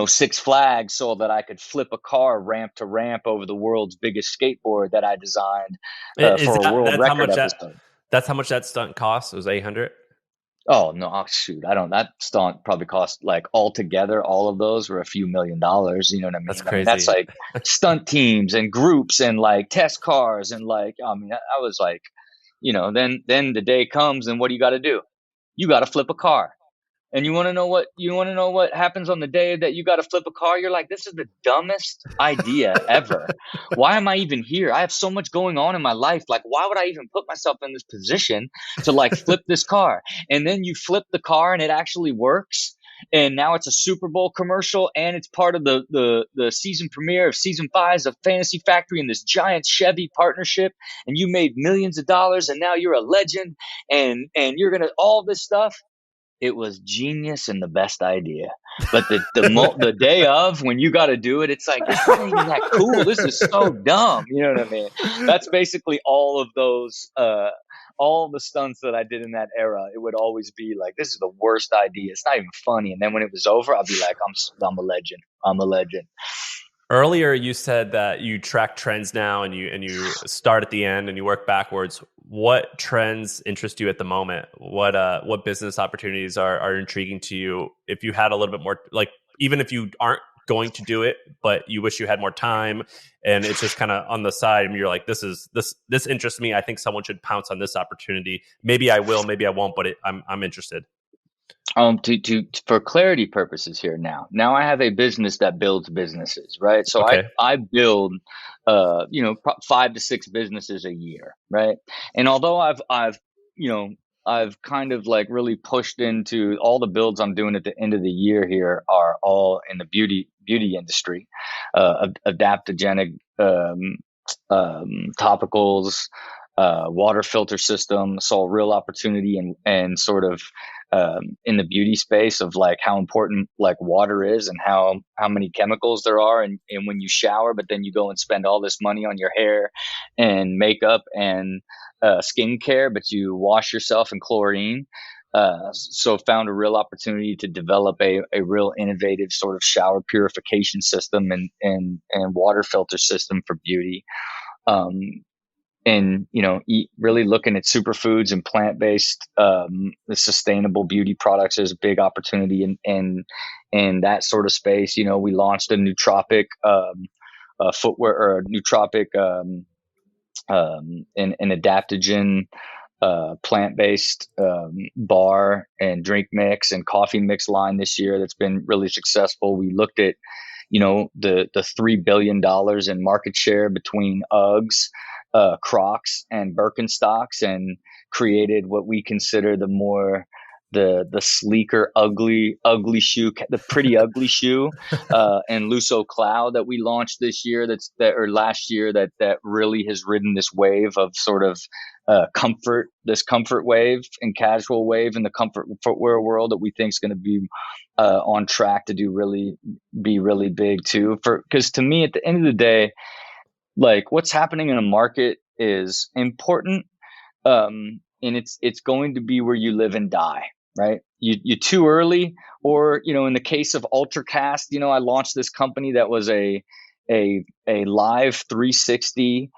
Six Flags, so that I could flip a car ramp to ramp over the world's biggest skateboard that I designed for a world record episode.
That's how much that stunt cost? It was 800.
Oh no! Oh, shoot, I don't. That stunt probably cost, like, altogether, all of those were a few $1,000,000. You know what I mean?
That's
I
crazy.
mean, that's like stunt teams and groups and like test cars and like. I mean, I was like, then the day comes, and what do you got to do? You got to flip a car. And you want to know what happens on the day that you got to flip a car? You're like, this is the dumbest idea ever. Why am I even here? I have so much going on in my life. Like, why would I even put myself in this position to like flip this car? And then you flip the car and it actually works. And now it's a Super Bowl commercial, and it's part of the season premiere of season 5 of Fantasy Factory and this giant Chevy partnership. And you made millions of dollars, and now you're a legend, and you're gonna all this stuff. It was genius and the best idea. But the day of, when you got to do it, it's like, it's not even that cool. This is so dumb. You know what I mean? That's basically all of those, all the stunts that I did in that era. It would always be like, this is the worst idea. It's not even funny. And then when it was over, I'd be like, I'm a legend. I'm a legend.
Earlier, you said that you track trends now, and you start at the end and you work backwards. What trends interest you at the moment? What business opportunities are intriguing to you? If you had a little bit more, like, even if you aren't going to do it, but you wish you had more time, and it's just kind of on the side, and you're like, this interests me. I think someone should pounce on this opportunity. Maybe I will, maybe I won't, but I'm interested.
For clarity purposes here now I have a business that builds businesses, right? So
Okay.
I build 5 to 6 businesses a year, right? And although I've kind of like really pushed into all the builds I'm doing at the end of the year here are all in the beauty industry, adaptogenic topicals, water filter system. Saw real opportunity and sort of in the beauty space of like how important like water is, and how many chemicals there are, and when you shower, but then you go and spend all this money on your hair and makeup and skincare, but you wash yourself in chlorine. So found a real opportunity to develop a real innovative sort of shower purification system and water filter system for beauty. And really looking at superfoods and plant-based, the sustainable beauty products is a big opportunity in that sort of space. We launched a nootropic footwear, or a nootropic an adaptogen plant-based bar and drink mix and coffee mix line this year that's been really successful. We looked at the $3 billion in market share between Uggs, Crocs, and Birkenstocks, and created what we consider the sleeker, ugly shoe, the pretty ugly shoe, and Luso Cloud that we launched this year. Last year, that really has ridden this wave of sort of comfort wave and casual wave in the comfort footwear world that we think is going to be on track to be really big too. Because to me, at the end of the day, like, what's happening in a market is important, and it's going to be where you live and die. right? You too early, or in the case of Ultracast, I launched this company that was a live 360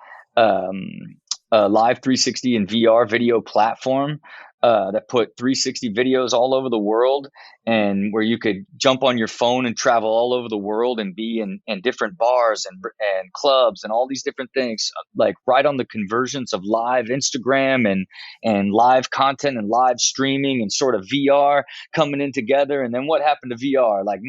live 360 and VR video platform that put 360 videos all over the world, and where you could jump on your phone and travel all over the world and be in different bars and clubs and all these different things, like right on the convergence of live Instagram and live content and live streaming and sort of VR coming in together. And then what happened to VR? Like,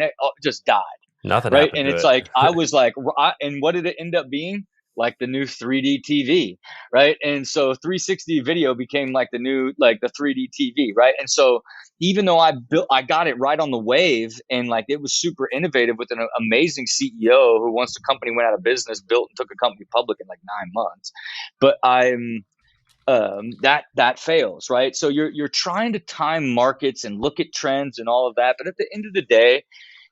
just died.
Nothing
Right.
happened
And
to
it's
it.
like, I was like, and what did it end up being? Like the new 3D TV, right? And so 360 video became like the new, like the 3D TV, right? And so even though I got it right on the wave, and like it was super innovative with an amazing CEO who, once the company went out of business, built and took a company public in like 9 months. But that fails, right? So you're trying to time markets and look at trends and all of that, but at the end of the day,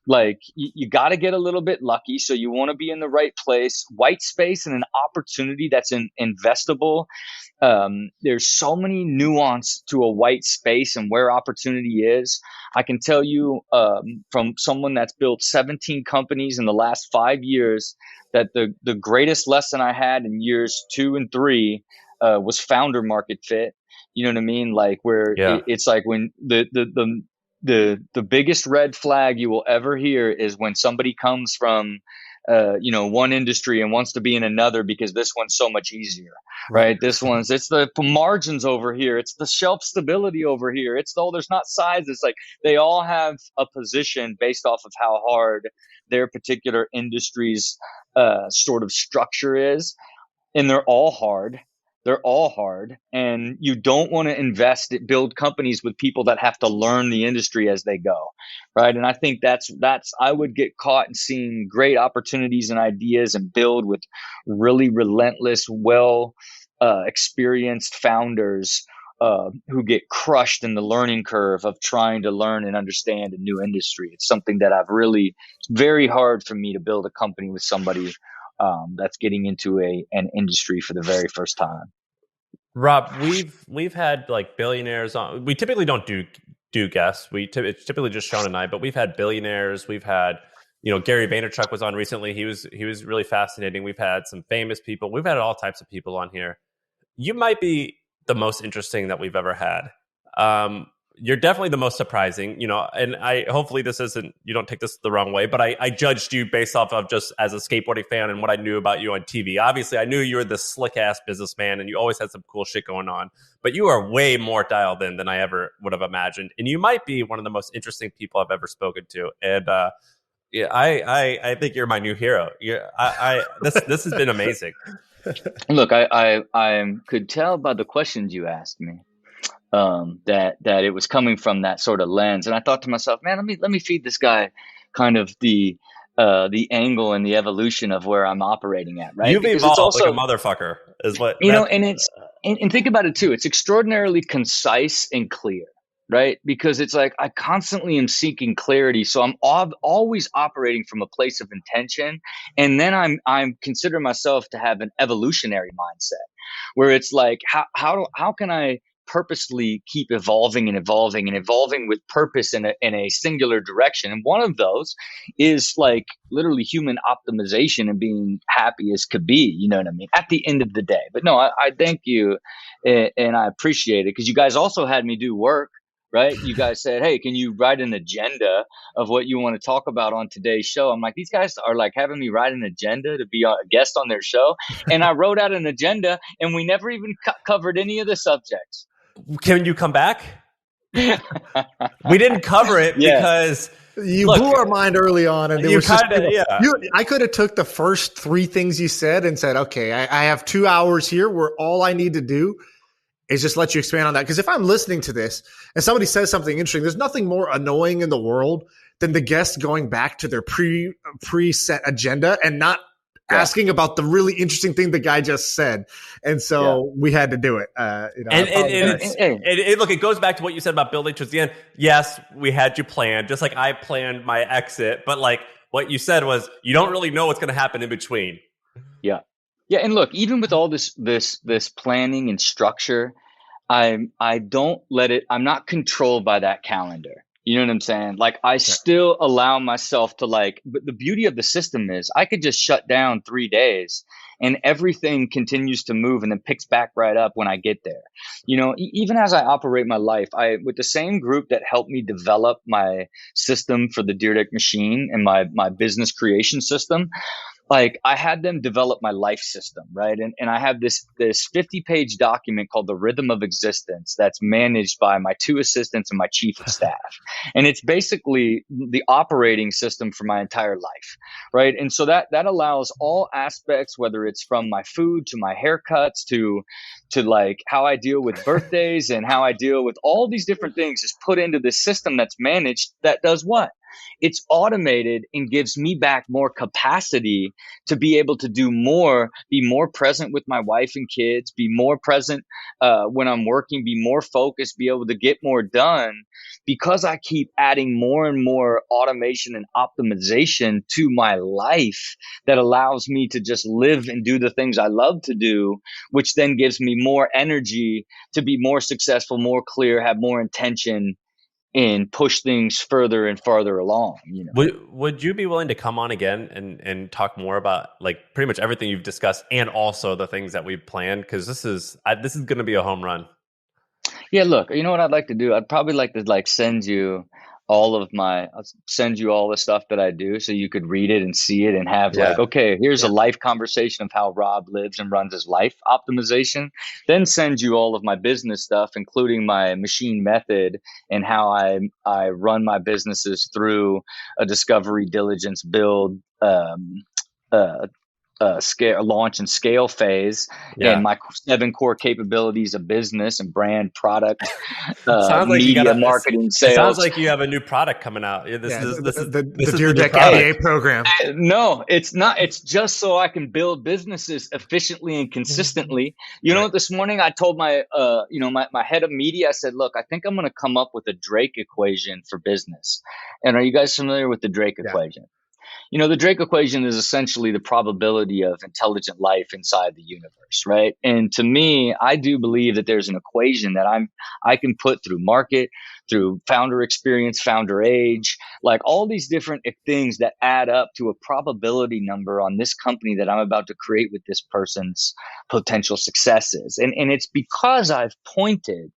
like you got to get a little bit lucky. So you want to be in the right place, white space, and an opportunity that's investable. There's so many nuance to a white space and where opportunity is. I can tell you from someone that's built 17 companies in the last 5 years that the greatest lesson I had in years 2 and 3 was founder market fit. You know what I mean? Like where it's like when the biggest red flag you will ever hear is when somebody comes from one industry and wants to be in another because this one's so much easier, right? It's the margins over here, it's the shelf stability over here, there's not size. It's like they all have a position based off of how hard their particular industry's sort of structure is, and they're all hard. And you don't want to build companies with people that have to learn the industry as they go, right? And I think that's I would get caught in seeing great opportunities and ideas and build with really relentless, experienced founders who get crushed in the learning curve of trying to learn and understand a new industry. It's something that it's very hard for me to build a company with somebody that's getting into an industry for the very first time.
Rob, we've had like billionaires on. We typically don't do guests. It's typically just Sean and I, but we've had billionaires. We've had, Gary Vaynerchuk was on recently. He was really fascinating. We've had some famous people. We've had all types of people on here. You might be the most interesting that we've ever had. You're definitely the most surprising, and hopefully this isn't, you don't take this the wrong way, but I judged you based off of just as a skateboarding fan and what I knew about you on TV. Obviously, I knew you were this slick ass businessman and you always had some cool shit going on, but you are way more dialed in than I ever would have imagined. And you might be one of the most interesting people I've ever spoken to. And I think you're my new hero. This has been amazing.
Look, I could tell by the questions you asked me that it was coming from that sort of lens, and I thought to myself, man, let me feed this guy kind of the angle and the evolution of where I'm operating at, right?
You've evolved like a motherfucker, is what
and think about it too. It's extraordinarily concise and clear, right? Because it's like I constantly am seeking clarity, so I'm always operating from a place of intention, and then I'm consider myself to have an evolutionary mindset, where it's like how can I purposely keep evolving with purpose in a singular direction. And one of those is like literally human optimization and being happy as could be, you know what I mean, at the end of the day. But no, I thank you and I appreciate it, because you guys also had me do work, right? You guys said, hey, can you write an agenda of what you want to talk about on today's show? I'm like, these guys are like having me write an agenda to be a guest on their show. And I wrote out an agenda and we never even covered any of the subjects.
Can you come back? We didn't cover it because
you blew our mind early on, and I could have took the first 3 things you said and said, okay, I have 2 hours here where all I need to do is just let you expand on that. Because if I'm listening to this and somebody says something interesting, there's nothing more annoying in the world than the guest going back to their preset agenda and not asking about the really interesting thing the guy just said. And so we had to do it.
Look, it goes back to what you said about building towards the end. Yes, we had you planned, just like I planned my exit. But like what you said was, you don't really know what's going to happen in between.
Yeah. Yeah. And look, even with all this planning and structure, I don't let it, I'm not controlled by that calendar. You know what I'm saying? Like I still allow myself to but the beauty of the system is I could just shut down 3 days and everything continues to move and then picks back right up when I get there. Even as I operate my life, with the same group that helped me develop my system for the Dyrdek machine and my business creation system, I had them develop my life system, right? And I have this 50-page document called the Rhythm of Existence that's managed by my 2 assistants and my chief of staff. And it's basically the operating system for my entire life, right? And so that allows all aspects, whether it's from my food to my haircuts to how I deal with birthdays and how I deal with all these different things, is put into this system that's managed that does what? It's automated and gives me back more capacity to be able to do more, be more present with my wife and kids, be more present when I'm working, be more focused, be able to get more done, because I keep adding more and more automation and optimization to my life that allows me to just live and do the things I love to do, which then gives me more energy to be more successful, more clear, have more intention, and push things further and farther along.
Would you be willing to come on again and talk more about pretty much everything you've discussed and also the things that we've planned? Because this is going to be a home run.
Yeah, look, you know what I'd like to do? I'd probably like to send you all the stuff that I do so you could read it and see it and have okay, here's a life conversation of how Rob lives and runs his life optimization. Then send you all of my business stuff, including my machine method and how I run my businesses through a discovery, diligence, build, scale, launch and scale phase, and my 7 core capabilities of business and brand, product, media, marketing, sales.
It sounds like you have a new product coming out. This is
the Dyrdek MBA program.
No, it's not. It's just so I can build businesses efficiently and consistently. You know what? This morning I told my my head of media, I said, look, I think I'm going to come up with a Drake equation for business. And are you guys familiar with the Drake equation? The Drake equation is essentially the probability of intelligent life inside the universe, right? And to me, I do believe that there's an equation that I can put through market, through founder experience, founder age, all these different things that add up to a probability number on this company that I'm about to create with this person's potential successes. And it's because I've pointed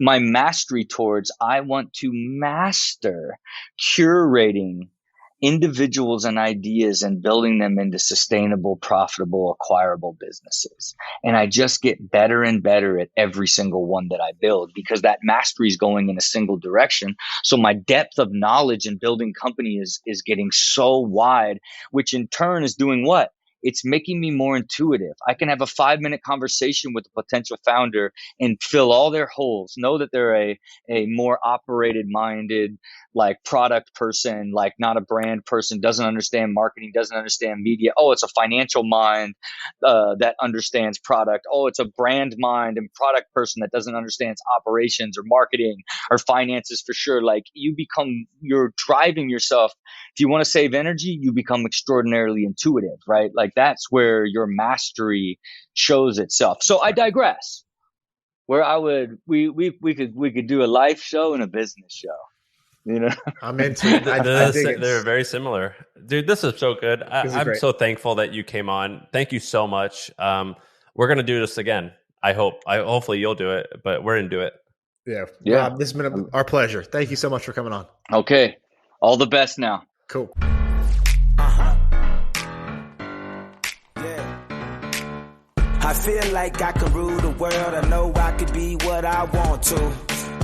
my mastery towards, I want to master curating individuals and ideas and building them into sustainable, profitable, acquirable businesses. And I just get better and better at every single one that I build, because that mastery is going in a single direction. So my depth of knowledge in building company is getting so wide, which in turn is doing what? It's making me more intuitive. I can have a 5-minute conversation with a potential founder and fill all their holes, know that they're a more operated minded, product person, not a brand person, doesn't understand marketing, doesn't understand media. Oh, it's a financial mind that understands product. Oh, it's a brand mind and product person that doesn't understand operations or marketing or finances for sure. You're driving yourself. If you want to save energy, you become extraordinarily intuitive, right? That's where your mastery shows itself. So I digress. Where we could do a life show and a business show.
I'm into it.
They're very similar, dude. This is so good. I'm so thankful that you came on. Thank you so much. We're gonna do this again. Hopefully you'll do it, but we're gonna do it.
Yeah. Rob, this has been our pleasure. Thank you so much for coming on.
Okay. All the best now.
Cool.
I feel like I can rule the world. I know I could be what I want to.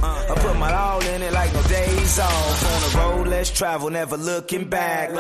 I put my all in it like no days off. On the road, let's travel, never looking back.